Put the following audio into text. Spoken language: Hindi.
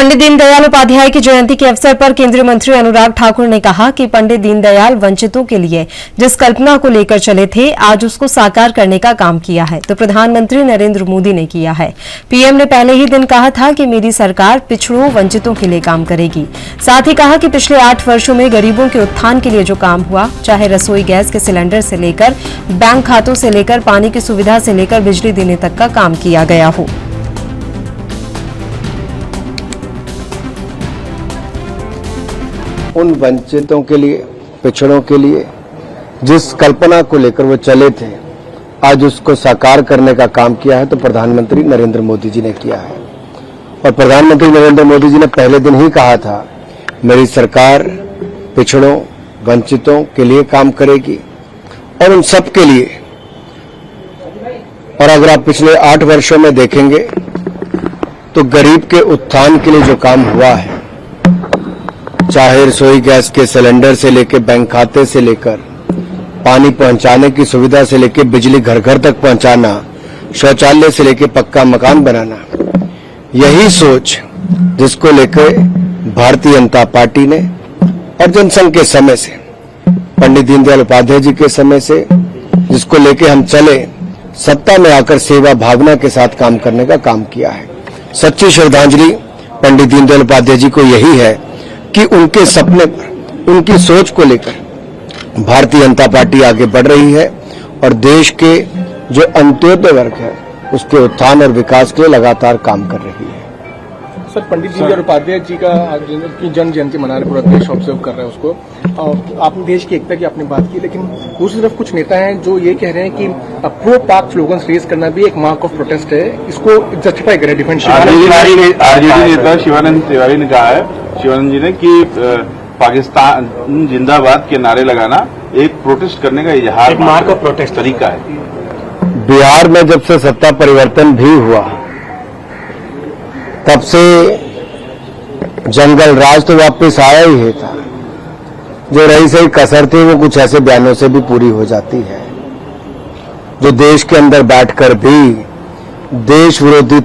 पंडित दीनदयाल उपाध्याय की जयंती के अवसर पर केंद्रीय मंत्री अनुराग ठाकुर ने कहा कि पंडित दीनदयाल वंचितों के लिए जिस कल्पना को लेकर चले थे, आज उसको साकार करने का काम किया है तो प्रधानमंत्री नरेंद्र मोदी ने किया है। पीएम ने पहले ही दिन कहा था कि मेरी सरकार पिछड़ों वंचितों के लिए काम करेगी। साथ ही कहा कि पिछले 8 वर्षों में गरीबों के उत्थान के लिए जो काम हुआ, चाहे रसोई गैस के सिलेंडर से लेकर बैंक खातों से लेकर पानी की सुविधा से लेकर बिजली देने तक का काम किया गया हो। उन वंचितों के लिए, पिछड़ों के लिए जिस कल्पना को लेकर वो चले थे, आज उसको साकार करने का काम किया है तो प्रधानमंत्री नरेंद्र मोदी जी ने किया है। और प्रधानमंत्री नरेंद्र मोदी जी ने पहले दिन ही कहा था, मेरी सरकार पिछड़ों, वंचितों के लिए काम करेगी और उन सब के लिए। और अगर आप पिछले 8 वर्षों में देखेंगे तो गरीब के उत्थान के लिए जो काम हुआ है, चाहे रसोई गैस के सिलेंडर से लेकर बैंक खाते से लेकर पानी पहुंचाने की सुविधा से लेकर बिजली घर घर तक पहुंचाना, शौचालय से लेकर पक्का मकान बनाना, यही सोच जिसको लेकर भारतीय जनता पार्टी ने और जनसंघ के समय से, पंडित दीनदयाल उपाध्याय जी के समय से जिसको लेकर हम चले, सत्ता में आकर सेवा भावना के साथ काम करने का काम किया है। सच्ची श्रद्धांजलि पंडित दीनदयाल उपाध्याय जी को यही है कि उनके सपने पर, उनकी सोच को लेकर भारतीय जनता पार्टी आगे बढ़ रही है और देश के जो अंत्योदय वर्ग है उसके उत्थान और विकास के लिए लगातार काम कर रही है। सर, पंडित दीनदयाल उपाध्याय जी का की जन्म जयंती मना रहे, पूरा देश ऑब्जर्व कर रहा है उसको। और आपने देश की एकता की आपने बात की, लेकिन दूसरी तरफ कुछ नेता हैं जो ये कह रहे हैं कि प्रो पाक स्लोगन रेज करना भी एक मार्क ऑफ प्रोटेस्ट है, इसको जस्टिफाई करें डिफेंस। आरजेडी नेता शिवानंद तिवारी ने कहा है, शिवानंद जी ने, कि पाकिस्तान जिंदाबाद के नारे लगाना एक प्रोटेस्ट करने का इजहार, मार्क ऑफ प्रोटेस्ट तरीका है। बिहार में जब से सत्ता परिवर्तन भी हुआ, तब से जंगल राज तो वापस आया ही है था। जो रही सही कसर थी वो कुछ ऐसे बयानों से भी पूरी हो जाती है, जो देश के अंदर बैठकर भी देश विरोधी